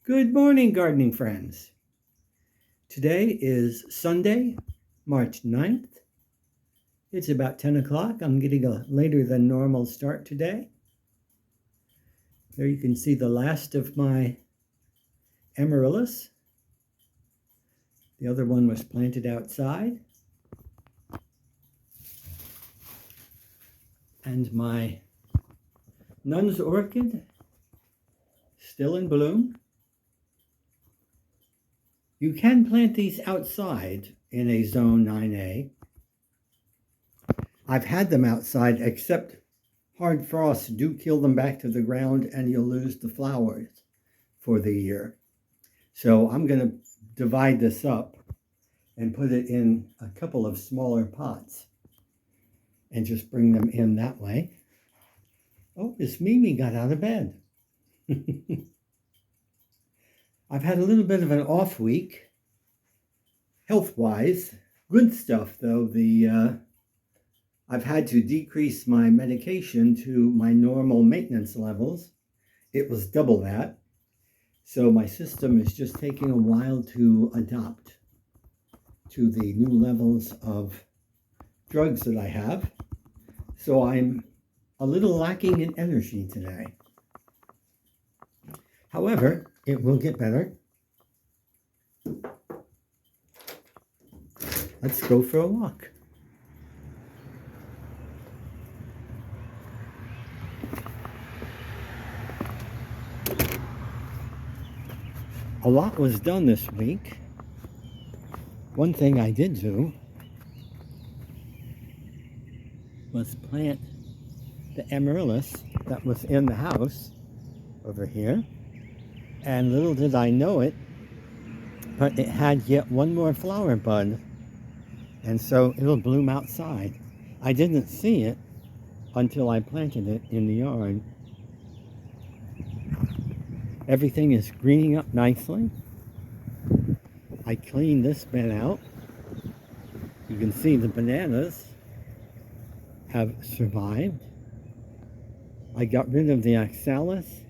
Good morning, gardening friends. Today is Sunday, March 9th. It's about 10 o'clock. I'm getting a later than normal start today. There you can see the last of my amaryllis. The other one was planted outside. And my nun's orchid, still in bloom. You can plant these outside in a zone 9A. I've had them outside, except hard frosts do kill them back to the ground and you'll lose the flowers for the year. So I'm going to divide this up and put it in a couple of smaller pots and just bring them in that way. Oh, Miss Mimi got out of bed. I've had a little bit of an off week, health-wise. Good stuff, though. I've had to decrease my medication to my normal maintenance levels. It was double that. So my system is just taking a while to adapt to the new levels of drugs that I have. So I'm a little lacking in energy today. However, it will get better. Let's go for a walk. A lot was done this week. One thing I did do was plant the amaryllis that was in the house over here. And little did I know it, but it had yet one more flower bud. And so it'll bloom outside. I didn't see it until I planted it in the yard. Everything is greening up nicely. I cleaned this bed out. You can see the bananas have survived. I got rid of the oxalis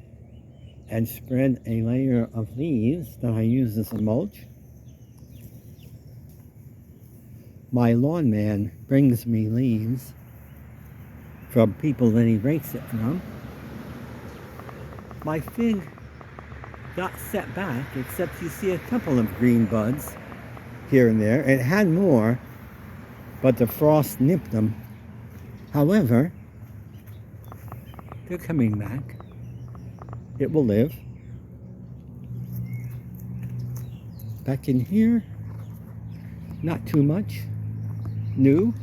and spread a layer of leaves that I use as a mulch. My lawn man brings me leaves from people that he rakes it from. My fig got set back, except you see a couple of green buds here and there. It had more, but the frost nipped them. However, they're coming back. It will live. Back in here, not too much new.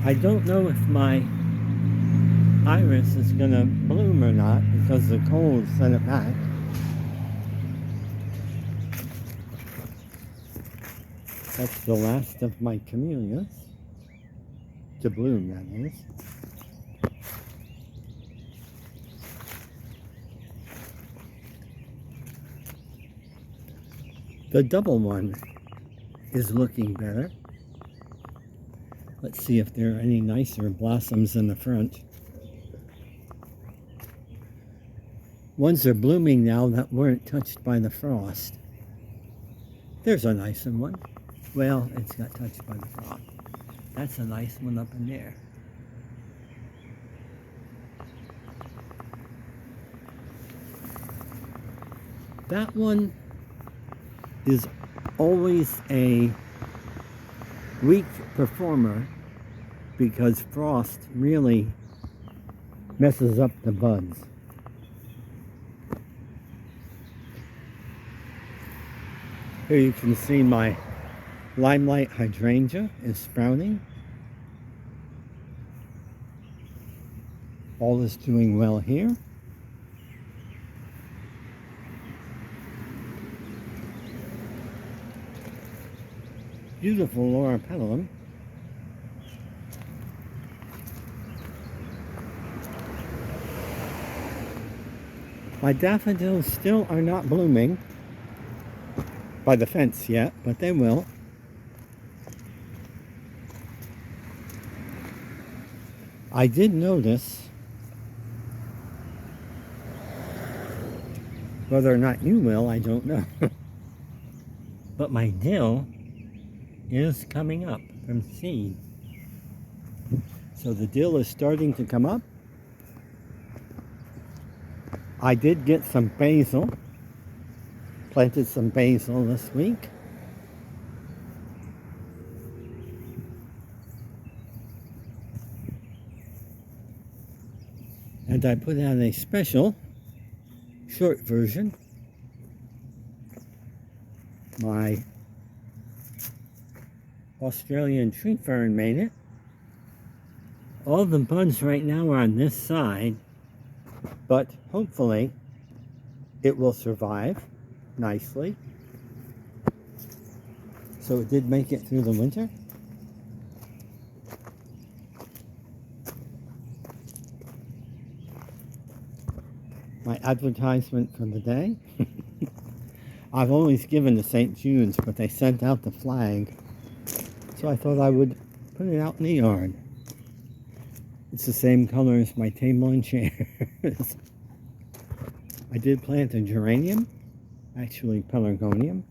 I don't know if my iris is gonna bloom or not because the cold sent it back. That's the last of my camellias to bloom, that is. The double one is looking better. Let's see if there are any nicer blossoms in the front. Ones are blooming now that weren't touched by the frost. There's a nice one. Well, it's got touched by the frost. That's a nice one up in there. That one is always a weak performer because frost really messes up the buds. Here you can see my limelight hydrangea is sprouting. All is doing well here. Beautiful Laura petalum. My daffodils still are not blooming by the fence yet, but they will. I did notice Whether or not you will, I don't know. But my dill is coming up from seed. So the dill is starting to come up. I did get some basil. Planted some basil this week. And I put out a special short version. My Australian tree fern made it. All the buds right now are on this side, but hopefully it will survive nicely. So it did make it through the winter. My advertisement for the day. I've always given to St. Jude's, but they sent out the flag. So I thought I would put it out in the yard. It's the same color as my table and chairs. I did plant a geranium, actually pelargonium.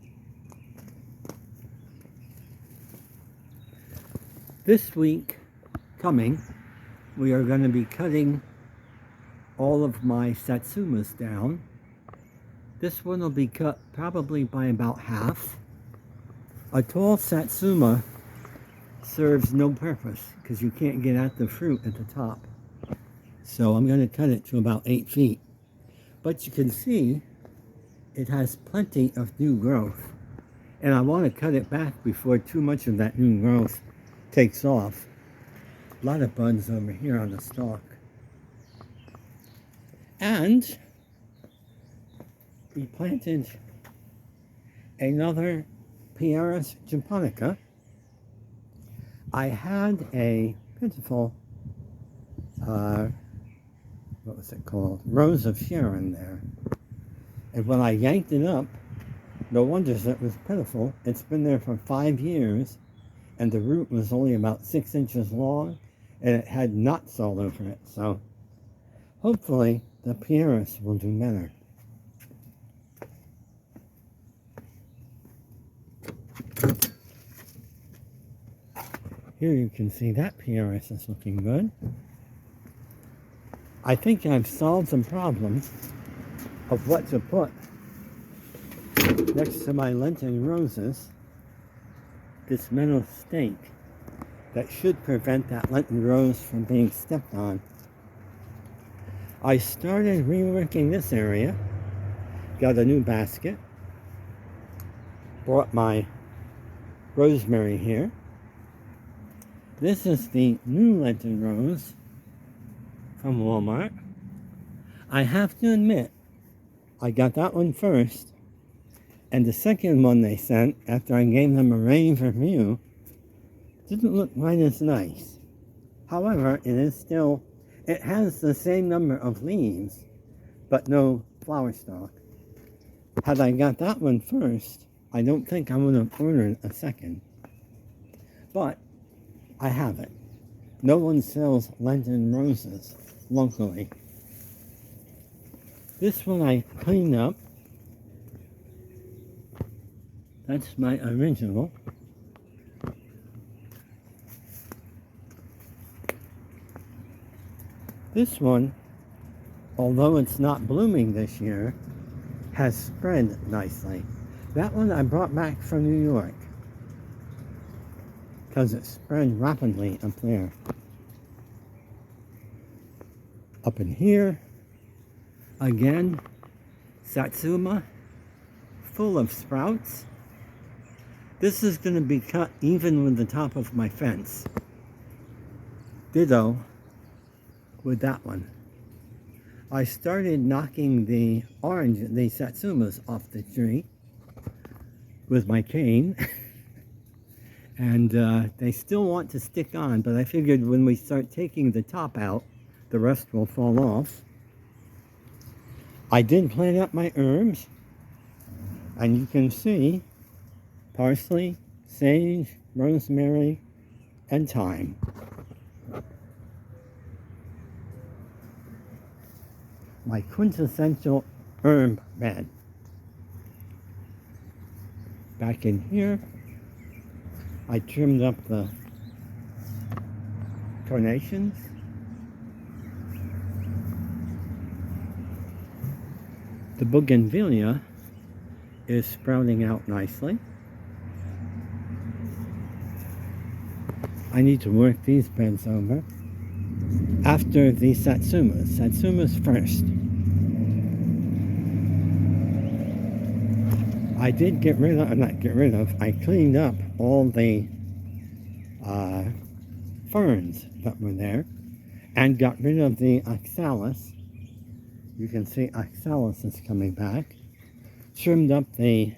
This week coming, we are going to be cutting all of my satsumas down. This one will be cut probably by about half. A tall satsuma serves no purpose because you can't get at the fruit at the top. So I'm going to cut it to about 8 feet. But you can see it has plenty of new growth. And I want to cut it back before too much of that new growth takes off. A lot of buds over here on the stalk. And we planted another Pieris japonica. I had a pitiful, what was it called? Rose of Sharon there. And when I yanked it up, no wonder it was pitiful. It's been there for 5 years, and the root was only about 6 inches long, and it had knots all over it. So hopefully the Pieris will do better. Here you can see that Pieris is looking good. I think I've solved some problems of what to put next to my Lenten roses. This metal stake that should prevent that Lenten rose from being stepped on. I started reworking this area. Got a new basket. Brought my rosemary here. This is the new Lenten rose from Walmart. I have to admit, I got that one first, and the second one they sent, after I gave them a rave review, didn't look quite as nice. However, it has the same number of leaves, but no flower stalk. Had I got that one first, I don't think I would have ordered a second. But I have it. No one sells Lenten roses locally. This one I cleaned up. That's my original. This one, although it's not blooming this year, has spread nicely. That one I brought back from New York because it spread rapidly up there. Up in here, again, satsuma, full of sprouts. This is going to be cut even with the top of my fence. Ditto with that one. I started knocking the satsumas off the tree with my cane. And they still want to stick on, but I figured when we start taking the top out, the rest will fall off. I did plant up my herbs, and you can see parsley, sage, rosemary, and thyme. My quintessential herb bed. Back in here, I trimmed up the carnations. The bougainvillea is sprouting out nicely. I need to work these beds over. After the satsumas first. I did I cleaned up all the ferns that were there and got rid of the oxalis. You can see oxalis is coming back. Trimmed up the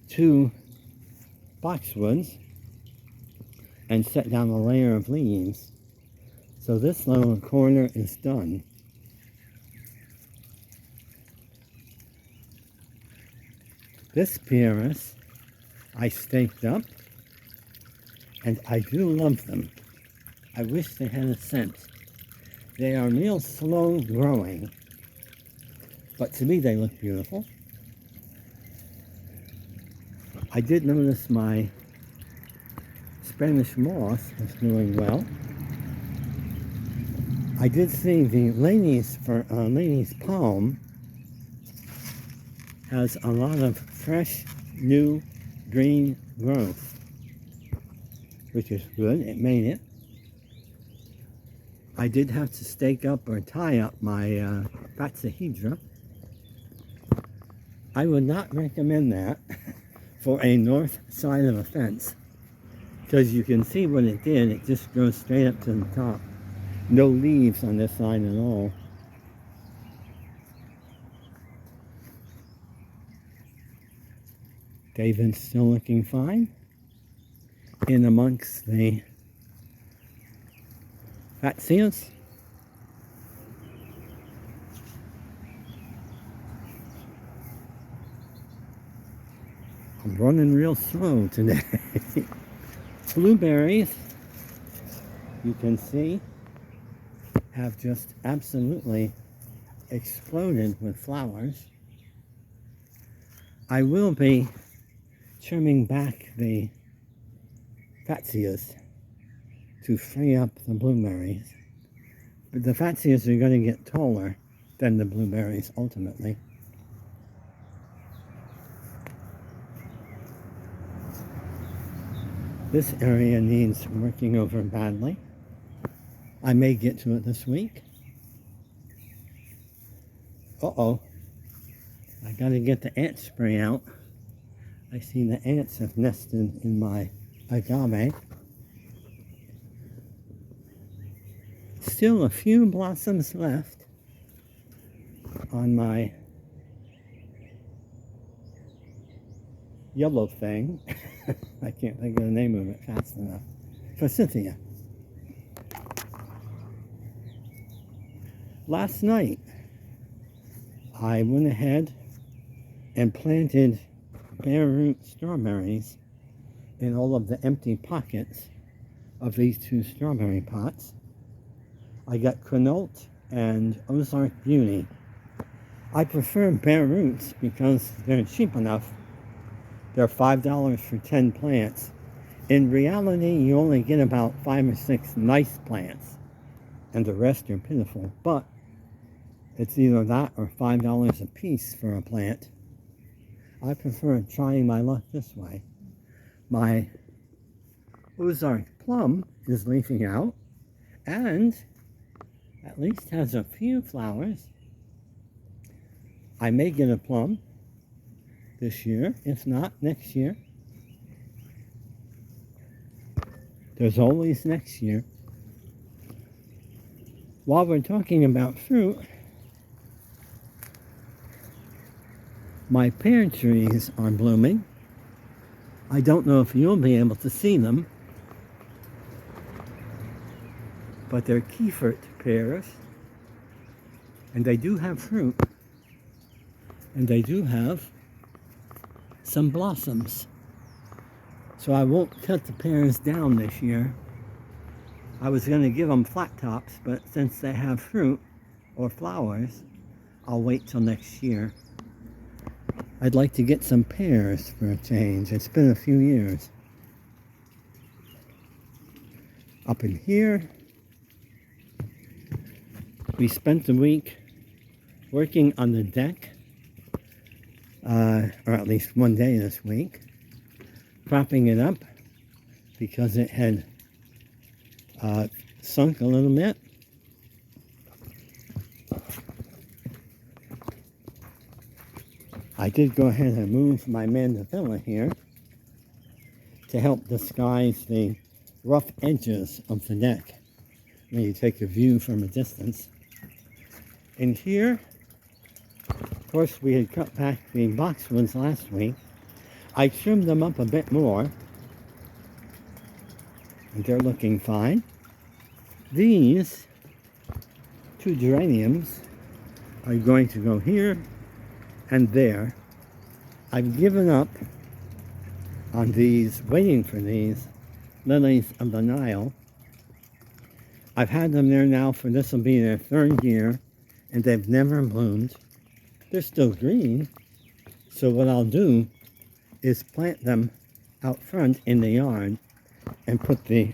2 boxwoods and set down a layer of leaves. So this little corner is done. This pieris I staked up, and I do love them. I wish they had a scent. They are real slow growing, but to me they look beautiful. I did notice my Spanish moss was doing well. I did see the lady's palm has a lot of fresh, new, green growth, which is good. It made it. I did have to stake up or tie up my Batsahedra. I would not recommend that for a north side of a fence, because you can see what it did. It just goes straight up to the top. No leaves on this side at all. David's still looking fine in amongst the fatseas. I'm running real slow today. Blueberries, you can see, have just absolutely exploded with flowers. I will be trimming back the fatseas to free up the blueberries. But the fatseas are going to get taller than the blueberries ultimately. This area needs working over badly. I may get to it this week. Uh-oh. I gotta get the ant spray out. I see the ants have nested in my agave. Still a few blossoms left on my yellow thing. I can't think of the name of it fast enough. Forsythia. Last night, I went ahead and planted bare root strawberries in all of the empty pockets of these 2 strawberry pots. I got Quinault and Ozark Beauty. I prefer bare roots because they're cheap enough. They're $5 for 10 plants. In reality, you only get about 5 or 6 nice plants, and the rest are pitiful. But it's either that or $5 a piece for a plant. I prefer trying my luck this way. My Ozark plum is leafing out and at least has a few flowers. I may get a plum this year, if not next year. There's always next year. While we're talking about fruit, my pear trees are blooming. I don't know if you'll be able to see them, but they're Kiefert pears, and they do have fruit, and they do have some blossoms. So I won't cut the pears down this year. I was going to give them flat tops, but since they have fruit or flowers, I'll wait till next year. I'd like to get some pears for a change. It's been a few years. Up in here, we spent the week working on the deck, or at least one day this week, propping it up because it had sunk a little bit. I did go ahead and move my mandevilla here to help disguise the rough edges of the deck when you take a view from a distance. And here, of course, we had cut back the boxwoods last week. I trimmed them up a bit more, and they're looking fine. These two geraniums are going to go here and there. I've given up on these, waiting for these lilies of the Nile. I've had them there now for, this will be their third year, and they've never bloomed. They're still green, so what I'll do is plant them out front in the yard and put the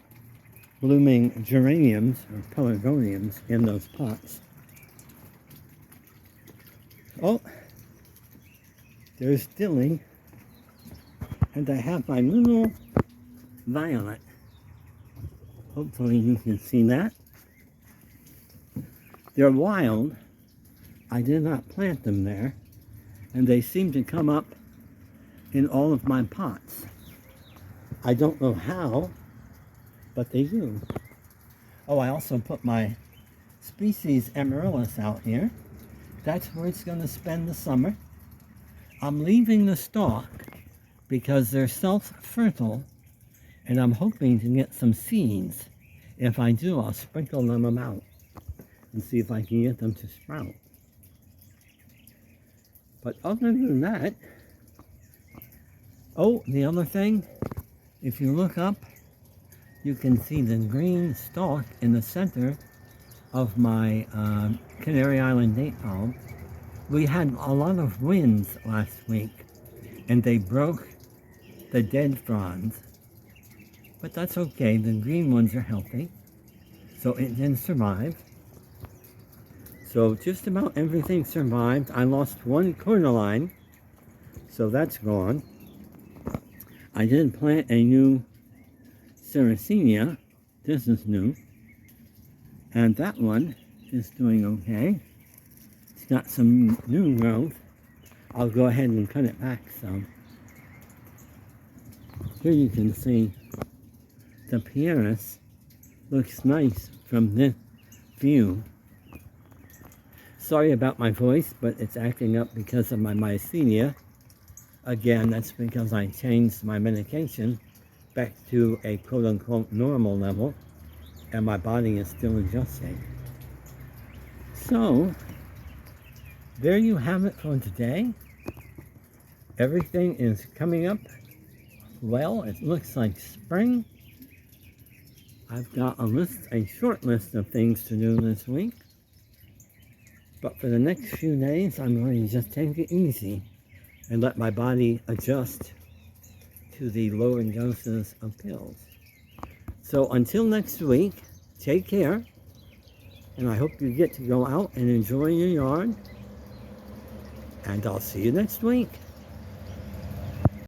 blooming geraniums or pelargoniums in those pots. Oh, there's dilly, and I have my little violet. Hopefully you can see that. They're wild. I did not plant them there, and they seem to come up in all of my pots. I don't know how, but they do. Oh, I also put my species amaryllis out here. That's where it's going to spend the summer. I'm leaving the stalk because they're self-fertile, and I'm hoping to get some seeds. If I do, I'll sprinkle them out and see if I can get them to sprout. But other than that, oh, the other thing, if you look up, you can see the green stalk in the center of my Canary Island date palm. We had a lot of winds last week, and they broke the dead fronds. But that's okay, the green ones are healthy, so it did survive. So just about everything survived. I lost one cordyline, so that's gone. I did plant a new Sarracenia. This is new. And that one is doing okay. It's got some new growth. I'll go ahead and cut it back some. Here you can see the Pieris looks nice from this view. Sorry about my voice, but it's acting up because of my mycelium. Again, that's because I changed my medication back to a quote-unquote normal level, and my body is still adjusting. So, there you have it for today. Everything is coming up well. It looks like spring. I've got a short list of things to do this week. But for the next few days, I'm going to just take it easy and let my body adjust to the lower doses of pills. So until next week, take care, and I hope you get to go out and enjoy your yard, and I'll see you next week.